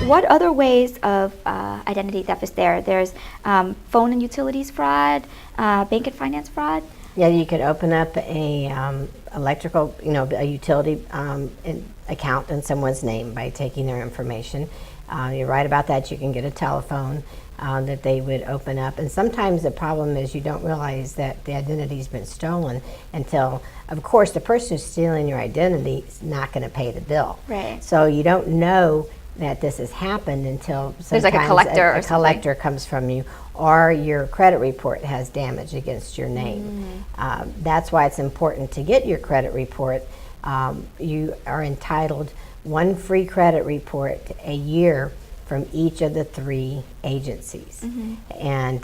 what other ways of identity theft is there? There's phone and utilities fraud, bank and finance fraud. Yeah, you could open up a electrical, a utility account in someone's name by taking their information. You're right about that. You can get a telephone that they would open up. And sometimes the problem is you don't realize that the identity's been stolen until, of course, the person who's stealing your identity is not going to pay the bill. Right. So you don't know that this has happened until there's like a collector a collector comes from you, or your credit report has damage against your name. That's why it's important to get your credit report. You are entitled one free credit report a year from each of the 3 agencies. And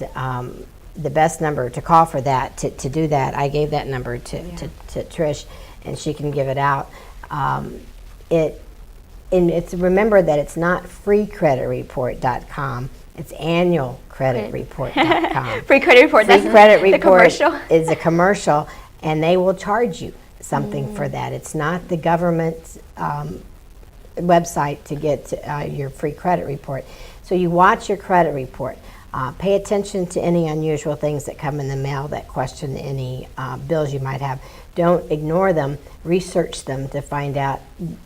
the best number to call for that, to do that, I gave that number to Trish, and she can give it out. Remember that it's not freecreditreport.com, it's annualcreditreport.com. Free credit report. Free credit report commercial. is a commercial, and they will charge you something for that. It's not the government's website to get your free credit report. So you watch your credit report. Pay attention to any unusual things that come in the mail that question any bills you might have. Don't ignore them. Research them to find out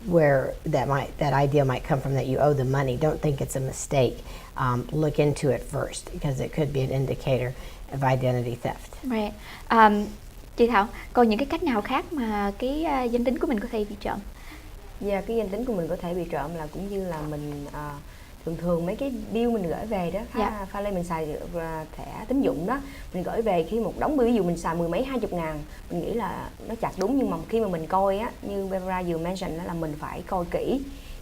where that idea might come from, that you owe them money. Don't think it's a mistake. Look into it first, because it could be an indicator of identity theft. Right. Chị Thảo, còn những cái cách nào khác mà cái danh tính của mình có thể bị trộm? Dạ, cái danh tính của mình có thể bị trộm là cũng như là mình thường mấy cái bill mình gửi về đó, pha lê mình xài thẻ tín dụng đó, mình gửi về khi một đống bill, ví dụ mình xài 10 mấy 20 ngàn, mình nghĩ là nó chặt đúng, nhưng mà khi mà mình coi á, như Barbara vừa mention đó, là mình phải coi kỹ.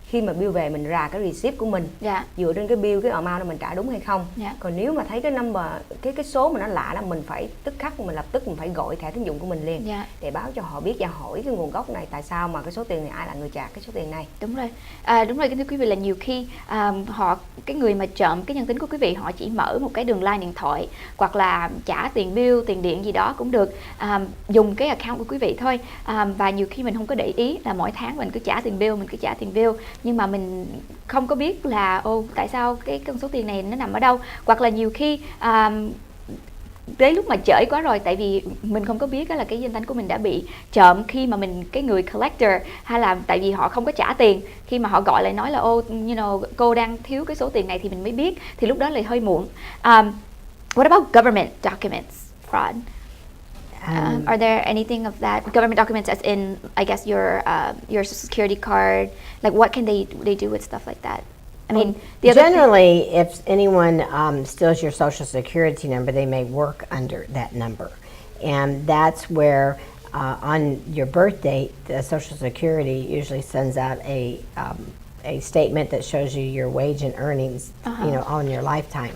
Khi mà bill về mình rà cái receipt của mình, dựa trên cái bill, cái amount đó mình trả đúng hay không. Còn nếu mà thấy cái number, cái số mà nó lạ là mình phải tức khắc, mình lập tức mình phải gọi thẻ tín dụng của mình liền, để báo cho họ biết và hỏi cái nguồn gốc này, tại sao mà cái số tiền này, ai là người trả cái số tiền này. Đúng rồi. Đúng rồi, kính thưa quý vị, là nhiều khi cái người mà trộm cái nhân tính của quý vị, họ chỉ mở một cái đường line điện thoại hoặc là trả tiền bill, tiền điện gì đó cũng được, dùng cái account của quý vị thôi. Và nhiều khi mình không có để ý là mỗi tháng mình cứ trả tiền bill, nhưng mà mình không có biết là tại sao cái con số tiền này nó nằm ở đâu, hoặc là nhiều khi tới lúc mà trễ quá rồi, tại vì mình không có biết là cái danh tính của mình đã bị trộm khi mà cái người collector, hay là tại vì họ không có trả tiền, khi mà họ gọi lại nói là cô đang thiếu cái số tiền này thì mình mới biết, thì lúc đó là hơi muộn. What about government documents fraud? Are there anything of that? Government documents, as in, I guess, your Social Security card. Like, what can they do with stuff like that? I mean, generally, if anyone steals your Social Security number, they may work under that number, and that's where on your birth date, the Social Security usually sends out a statement that shows you your wage and earnings, on your lifetime.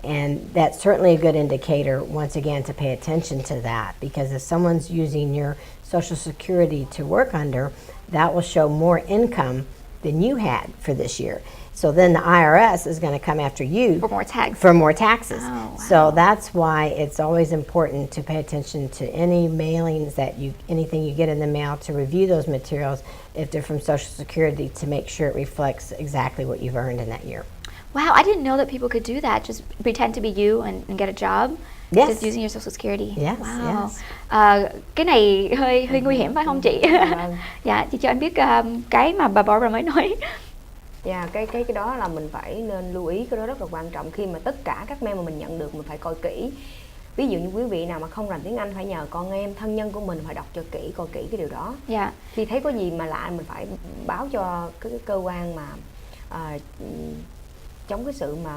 And that's certainly a good indicator, once again, to pay attention to that, because if someone's using your Social Security to work under, that will show more income than you had for this year. So then the IRS is going to come after you for more taxes. Oh, wow. So that's why it's always important to pay attention to any mailings anything you get in the mail, to review those materials if they're from Social Security, to make sure it reflects exactly what you've earned in that year. Wow, I didn't know that people could do that. Just pretend to be you and get a job. Yes. Just using your Social Security. Yes, Wow. yes. Cái này hơi nguy hiểm phải không chị? Dạ, chị cho anh biết cái mà bà Barbara mới nói. Dạ, cái đó là mình phải nên lưu ý, cái đó rất là quan trọng. Khi mà tất cả các mail mà mình nhận được mình phải coi kỹ. Ví dụ như quý vị nào mà không rành tiếng Anh, phải nhờ con em, thân nhân của mình phải đọc cho kỹ, coi kỹ cái điều đó. Dạ. Khi thấy có gì mà lạ mình phải báo cho cái cơ quan mà chống cái sự mà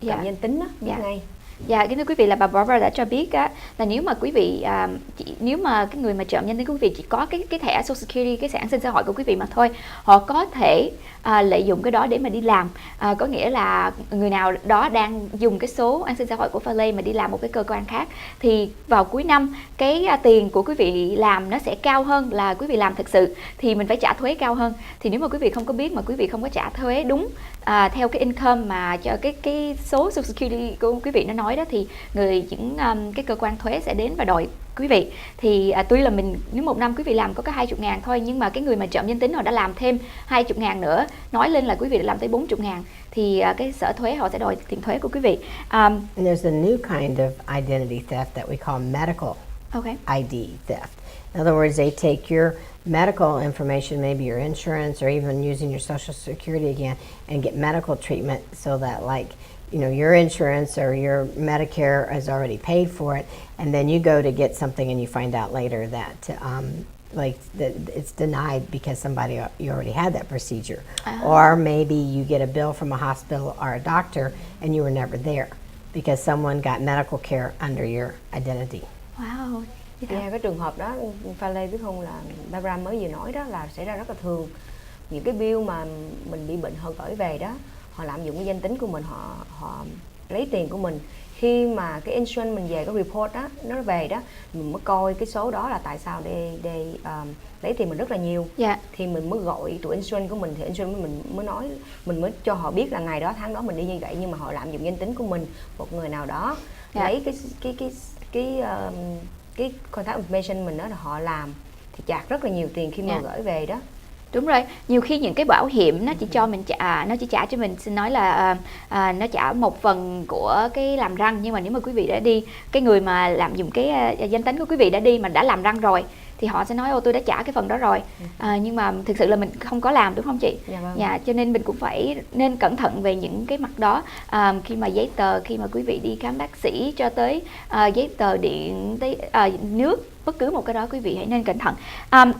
phạm danh tính đó, biết ngay. Dạ, kính thưa quý vị, là bà Barbara đã cho biết á, là nếu mà quý vị nếu mà cái người mà trộm danh tính của quý vị chỉ có cái thẻ Social Security, cái thẻ an sinh xã hội của quý vị mà thôi, họ có thể lợi dụng cái đó để mà đi làm. Có nghĩa là người nào đó đang dùng cái số an sinh xã hội của pha lê mà đi làm một cái cơ quan khác, thì vào cuối năm cái tiền của quý vị làm nó sẽ cao hơn là quý vị làm thực sự, thì mình phải trả thuế cao hơn. Thì nếu mà quý vị không có biết, mà quý vị không có trả thuế đúng theo cái income mà cho cái số Social Security của quý vị nó nói nói đó, thì những cái cơ quan thuế sẽ đến và đòi quý vị. Thì tuy là nếu một năm quý vị làm có 20.000 thôi, nhưng mà cái người mà trộm danh tính họ đã làm thêm 20.000 nữa, nói lên là quý vị đã làm tới 40.000, thì cái sở thuế họ sẽ đòi tiền thuế của quý vị. And there's a new kind of identity theft that we call medical ID theft. In other words, they take your medical information, maybe your insurance, or even using your Social Security again, and get medical treatment so that, like, your insurance or your Medicare has already paid for it, and then you go to get something and you find out later that that it's denied because you already had that procedure. Or maybe you get a bill from a hospital or a doctor and you were never there because someone got medical care under your identity. Wow. Cái trường hợp đó Pha Lê biết không, là Barbara mới vừa nói đó, là xảy ra rất là thường. Những cái bill mà mình bị bệnh họ gửi về đó, họ lạm dụng cái danh tính của mình, họ lấy tiền của mình. Khi mà cái insurance mình về, cái report đó nó về đó, mình mới coi cái số đó là tại sao để lấy tiền mình rất là nhiều. Thì mình mới gọi tụi insurance của mình, thì insurance mình mới nói, mình mới cho họ biết là ngày đó tháng đó mình đi như vậy, nhưng mà họ lạm dụng danh tính của mình, một người nào đó lấy cái contact information mình đó, là họ làm thì chạc rất là nhiều tiền khi mà gửi về đó. Đúng rồi, nhiều khi những cái bảo hiểm nó chỉ cho mình nó chỉ trả cho mình, xin nói là nó trả một phần của cái làm răng, nhưng mà nếu mà quý vị đã đi, cái người mà lạm dụng cái danh tính của quý vị đã đi mà đã làm răng rồi, thì họ sẽ nói tôi đã trả cái phần đó rồi, nhưng mà thực sự là mình không có làm, đúng không chị? Cho nên mình cũng nên cẩn thận về những cái mặt đó, khi mà giấy tờ, khi mà quý vị đi khám bác sĩ, cho tới giấy tờ điện, tới nước, bất cứ một cái đó quý vị hãy nên cẩn thận.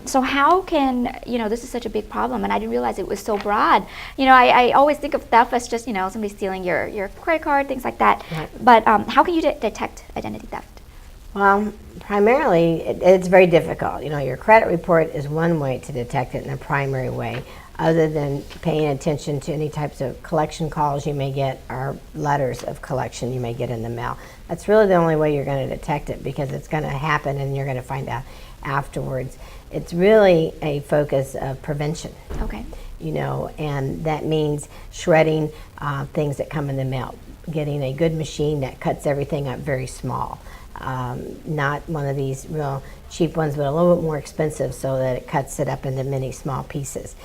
So how can, this is such a big problem, and I didn't realize it was so broad. I always think of theft as just, somebody stealing your credit card, things like that. But how can you detect identity theft? Well, primarily, it's very difficult. Your credit report is one way to detect it in a primary way, other than paying attention to any types of collection calls you may get or letters of collection you may get in the mail. That's really the only way you're going to detect it, because it's going to happen and you're going to find out afterwards. It's really a focus of prevention. And that means shredding things that come in the mail, getting a good machine that cuts everything up very small. Not one of these real cheap ones, but a little bit more expensive, so that it cuts it up into many small pieces.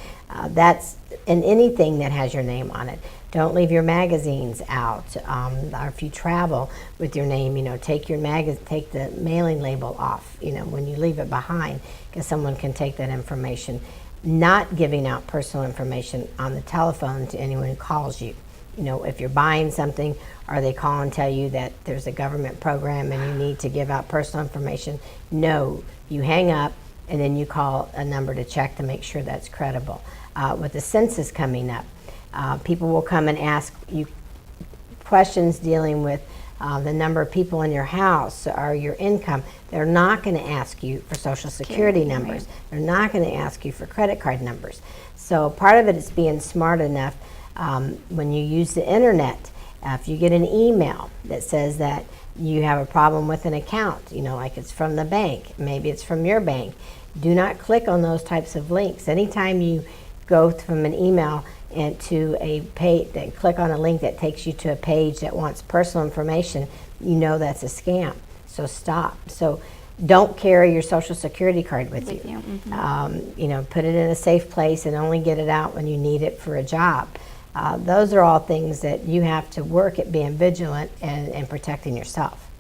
That's in anything that has your name on it. Don't leave your magazines out. Or if you travel with your name, take the mailing label off, when you leave it behind, because someone can take that information. Not giving out personal information on the telephone to anyone who calls you. If you're buying something, or they call and tell you that there's a government program and you need to give out personal information, no, you hang up and then you call a number to check to make sure that's credible. With the census coming up, people will come and ask you questions dealing with the number of people in your house or your income. They're not going to ask you for Social Security numbers. They're not going to ask you for credit card numbers. So part of it is being smart enough when you use the internet. If you get an email that says that you have a problem with an account, like it's from the bank, maybe it's from your bank, do not click on those types of links. Anytime you go from an email and to a page, then click on a link that takes you to a page that wants personal information, that's a scam. So stop. So don't carry your Social Security card with you. Put it in a safe place and only get it out when you need it for a job. Those are all things that you have to work at being vigilant and protecting yourself.